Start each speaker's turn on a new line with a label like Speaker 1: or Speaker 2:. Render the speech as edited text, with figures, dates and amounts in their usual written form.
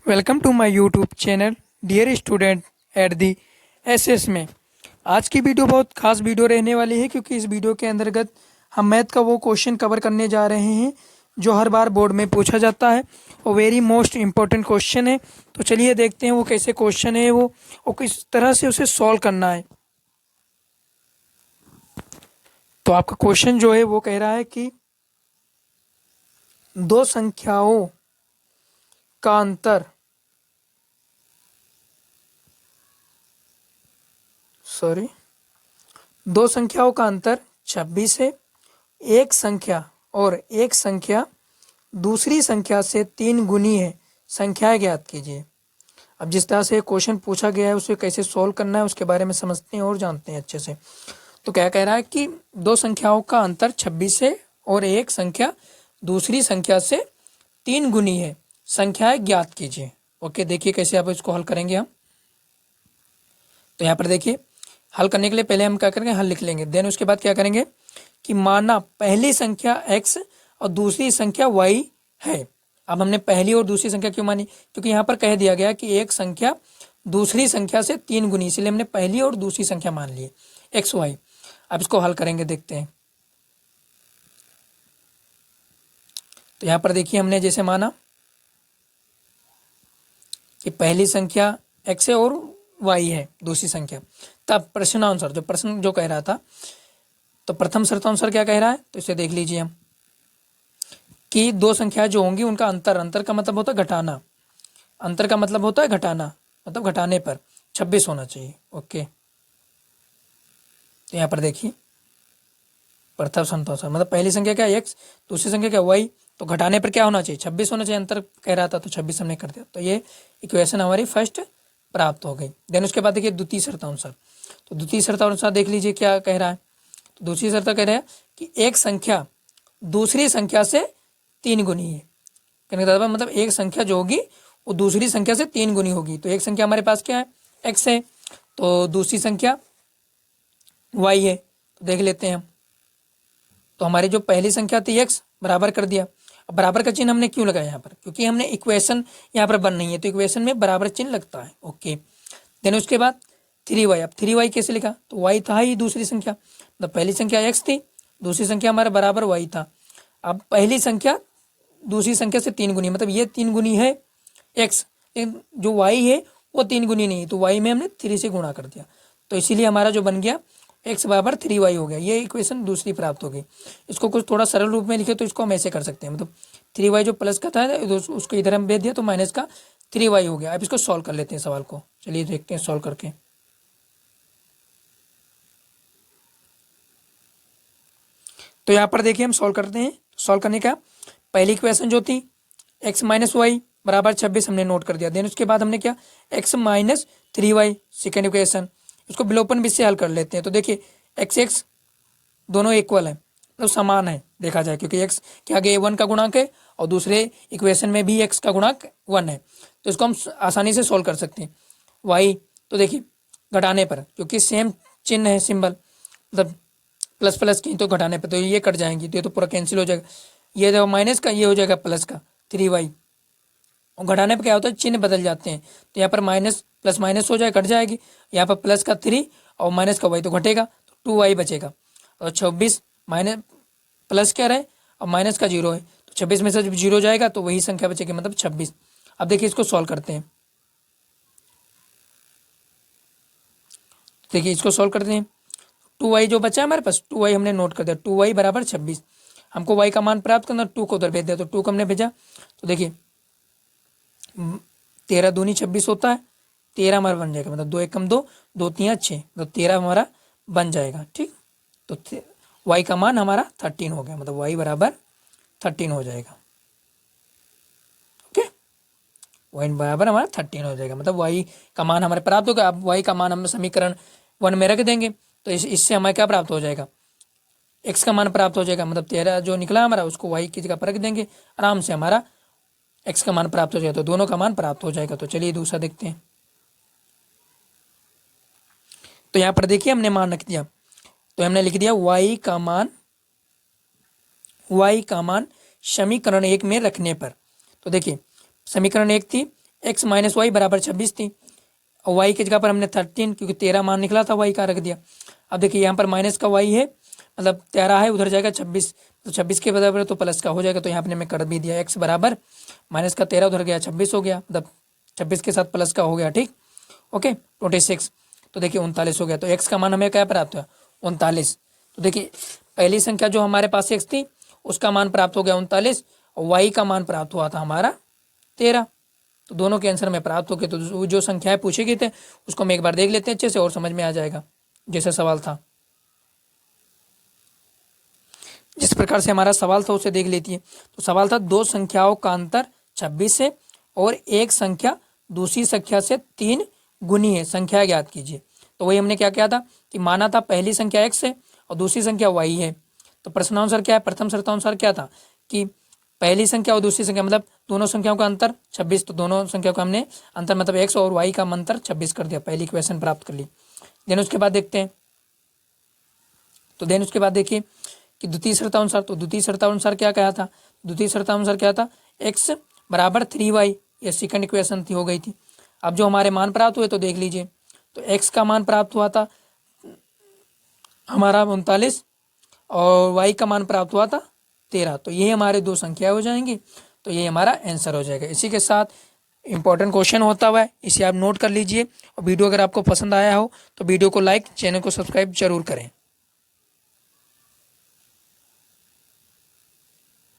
Speaker 1: Welcome to my YouTube channel dear student at the SS में। आज की video बहुत खास वीडियो रहने वाली है क्योंकि इस वीडियो के अंतर्गत हम मैथ का वो क्वेश्चन कवर करने जा रहे हैं जो हर बार बोर्ड में पूछा जाता है और वेरी मोस्ट इम्पोर्टेंट क्वेश्चन है। तो चलिए देखते हैं वो कैसे क्वेश्चन है वो और किस तरह से उसे सॉल्व करना है। तो आपका क्वेश्चन जो है वो कह रहा है कि दो संख्याओं का अंतर दो संख्याओं का अंतर 26 है। एक संख्या और एक संख्या दूसरी संख्या से 3 गुनी है, संख्याएं ज्ञात कीजिए। अब जिस तरह से क्वेश्चन पूछा गया है उसे कैसे सॉल्व करना है उसके बारे में समझते हैं और जानते हैं अच्छे से। तो क्या कह रहा है कि दो संख्याओं का अंतर 26 है और एक संख्या दूसरी संख्या से 3 गुनी है, संख्याएं ज्ञात कीजिए। ओके, देखिए कैसे आप इसको हल करेंगे हम। तो यहाँ पर देखिए, हल करने के लिए पहले हम क्या करेंगे, हल लिख लेंगे। देन उसके बाद क्या करेंगे कि माना पहली संख्या x और दूसरी संख्या y है। अब हमने पहली और दूसरी संख्या क्यों मानी, क्योंकि यहाँ पर कह दिया गया कि एक संख्या दूसरी संख्या से 3 गुनी, इसलिए हमने पहली और दूसरी संख्या मान ली x y। अब इसको हल करेंगे, देखते हैं। तो यहाँ पर देखिए, हमने जैसे माना कि पहली संख्या x है और y है दूसरी संख्या, तब प्रश्नानुसार जो प्रश्न जो कह रहा था, तो प्रथम शर्तानुसार क्या कह रहा है, तो इसे देख लीजिए हम कि दो संख्याएं जो होंगी उनका अंतर, अंतर का मतलब होता है घटाना, अंतर का मतलब होता है घटाना, मतलब घटाने पर 26 होना चाहिए। ओके, तो यहाँ पर देखिए प्रथम शर्तानुसार मतलब पहली संख्या क्या x, दूसरी संख्या क्या y, तो घटाने पर क्या होना चाहिए, 26 होना चाहिए। अंतर कह रहा था तो 26 हमने कर दिया, तो ये इक्वेशन हमारी फर्स्ट प्राप्त हो गई। देन उसके बाद देखिए द्वितीय शर्तानुसार, तो द्वितीय शर्तानुसार देख लीजिए क्या कह रहा है। तो दूसरी शर्त कह रहा है कि एक संख्या दूसरी संख्या से 3 गुनी है। कहने का मतलब एक संख्या जो होगी वो दूसरी संख्या से 3 गुनी होगी। तो एक संख्या हमारे पास क्या है, x है, तो दूसरी संख्या y है। तो देख लेते हैं हम। तो हमारी जो पहली संख्या थी x, बराबर कर दिया। अब बराबर का चिन्ह हमने क्यों लगाया यहाँ पर, क्योंकि हमने इक्वेशन यहाँ पर बन नहीं है, तो इक्वेशन में बराबर चिन्ह लगता है। ओके, देन उसके बाद 3y। अब 3y कैसे लिखा, तो y था ही दूसरी संख्या, मतलब पहली संख्या x थी, दूसरी संख्या हमारा बराबर y था। अब पहली संख्या दूसरी संख्या से 3 गुनी, मतलब ये 3 गुनी है x, जो y है वो 3 गुनी नहीं, तो y में हमने 3 से गुणा कर दिया, तो इसीलिए हमारा जो बन गया x बराबर 3y हो गया। ये इक्वेशन दूसरी प्राप्त हो गई। इसको कुछ थोड़ा सरल रूप में लिखे तो इसको हम ऐसे कर सकते हैं, मतलब 3y जो प्लस का था उसको इधर हम भेज दिया तो माइनस का 3y हो गया। अब इसको सॉल्व कर लेते हैं सवाल को, चलिए देखते हैं सॉल्व करके। तो यहाँ पर देखिए हम सॉल्व करते हैं। सॉल्व करने का पहली इक्वेशन जो थी x माइनस वाई बराबर 26 हमने नोट कर दिया। देन उसके बाद हमने क्या, x minus 3y second equation, इसको विलोपन विधि से हल कर लेते हैं। तो देखिए x दोनों इक्वल है, मतलब समान है देखा जाए, क्योंकि x के आगे 1 का गुणांक है और दूसरे इक्वेशन में भी x का गुणांक 1 है, तो इसको हम आसानी से सॉल्व कर सकते हैं। y तो देखिए घटाने पर, क्योंकि सेम चिन्ह है सिंबल, मतलब प्लस प्लस की, तो घटाने पर तो ये कट जाएंगी, तो ये तो पूरा कैंसिल हो जाएगा। ये जो माइनस का ये हो जाएगा प्लस का 3y, और घटाने पर क्या होता है चिन्ह बदल जाते हैं, तो यहाँ पर माइनस प्लस माइनस हो जाए, कट जाएगी। यहाँ पर प्लस का 3 और माइनस का y तो घटेगा, तो 2y बचेगा। और 26 माइनस प्लस क्या रहे और माइनस का 0 है, तो 26 में से जब 0 जाएगा तो वही संख्या बचेगी, मतलब 26। अब देखिए इसको सॉल्व करते हैं। देखिए इसको सॉल्व करते हैं। 2y जो बचा है हमारे पास, 2y हमने नोट कर दिया, 2y बराबर 26। हमको y का मान प्राप्त करना, 2 को उधर भेज दिया, तो 2 को हमने भेजा। तो देखिए 13 दूनी 26 होता है, 13 हमारा बन जाएगा, मतलब 2 1 कम 2, 2 3 6, तो 13 हमारा बन जाएगा। ठीक, तो y का मान हमारा 13 हो गया, मतलब y बराबर 13 हो जाएगा। ओके, y बराबर हमारा 13 हो जाएगा, मतलब y का मान हमारे प्राप्त होगा। अब y का मान हम समीकरण 1 में रख देंगे, तो इससे हमें क्या प्राप्त हो जाएगा, x का मान प्राप्त हो जाएगा, मतलब 13 जो निकला हमारा उसको y की जगह पर रख देंगे, आराम से हमारा x का मान प्राप्त हो जाएगा, तो दोनों का मान प्राप्त हो जाएगा। तो चलिए दूसरा देखते हैं। तो यहाँ पर देखिए हमने मान रख दिया, तो हमने लिख दिया y का मान समीकरण 1 में रखने पर। तो देखिए समीकरण 1 थी एक्स माइनस वाई बराबर 26 थी, और वाई की जगह पर हमने 13, क्योंकि 13 मान निकला था वाई का, रख दिया। अब देखिए यहाँ पर माइनस का वाई है, मतलब 13 है, उधर जाएगा 26, तो 26 के बराबर तो प्लस का हो जाएगा, तो यहाँ पर मैं कर भी दिया। एक्स बराबर माइनस का 13 उधर गया 26 हो गया, मतलब 26 के साथ प्लस का हो गया, ठीक। ओके 26, तो देखिए 39 हो गया। तो एक्स का मान हमें क्या प्राप्त हुआ? 39। तो देखिए पहली संख्या जो हमारे पास एक्स थी उसका मान प्राप्त हो गया 39, और वाई का मान प्राप्त हुआ था हमारा 13। तो दोनों के आंसर में प्राप्त हो गए। तो जो संख्याएं पूछे गए थे उसको हम एक बार देख लेते हैं अच्छे से, और समझ में आ जाएगा। जैसे सवाल था, जिस प्रकार से हमारा सवाल था उसे देख लेती है। तो सवाल था दो संख्याओं का अंतर 26 है और एक संख्या दूसरी संख्या से 3 गुनी है, संख्या ज्ञात कीजिए। तो वही हमने क्या किया था कि माना था पहली संख्या x है और दूसरी संख्या y है। तो प्रश्नानुसार क्या है, प्रथम शर्तानुसार क्या था कि पहली संख्या और दूसरी संख्या मतलब दोनों संख्याओं का अंतर 26, तो दोनों संख्याओं का हमने अंतर मतलब x और y का अंतर 26 कर दिया, पहली इक्वेशन प्राप्त कर ली। देन उसके बाद देखते हैं, तो देन उसके बाद देखिए कि द्वितीय शर्तानुसार, तो द्वितीय शर्तानुसार क्या कहा था, द्वितीय शर्तानुसार क्या था, x बराबर 3y, ये सेकंड इक्वेशन थी, हो गई थी। अब जो हमारे मान प्राप्त हुए तो देख लीजिए, तो x का मान प्राप्त हुआ था हमारा 39 और y का मान प्राप्त हुआ था 13। तो ये हमारे दो संख्या हो जाएंगी, तो ये हमारा आंसर हो जाएगा। इसी के साथ इंपॉर्टेंट क्वेश्चन होता हुआ है, इसे आप नोट कर लीजिए। और वीडियो अगर आपको पसंद आया हो तो वीडियो को लाइक, चैनल को सब्सक्राइब जरूर करें।